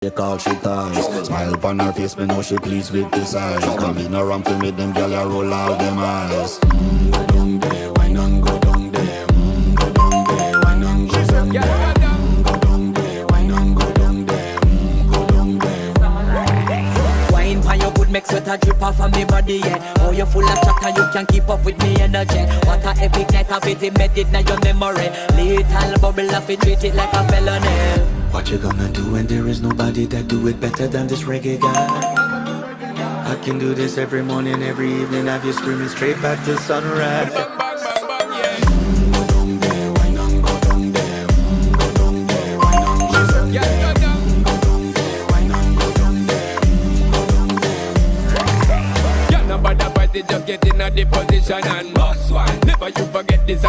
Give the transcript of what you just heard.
They call she ties. Smile upon her face, me know she pleased with this eyes. Come in around to me, them gyal a roll out them eyes. Go down there, why not go down there? Go down there, why not go down there? Go down there, why not go down there? Go down there. Wine for your good, make sweat a drip off of me body, yeah. Oh, you full of chatter, you can keep up with me energy. What a epic night of it, embedded in your memory. Little bubble of it, treat it like a felony. What you gonna do when there is nobody that do it better than this reggae guy? I can do this every morning, every evening, have you screaming straight back to sunrise. Go down there, why not go down there? Go down there, why not go down there? Go down there, why not go down there? Go down there. Yeah, nobody fight it, just get in a the position and boss one. Never you forget this,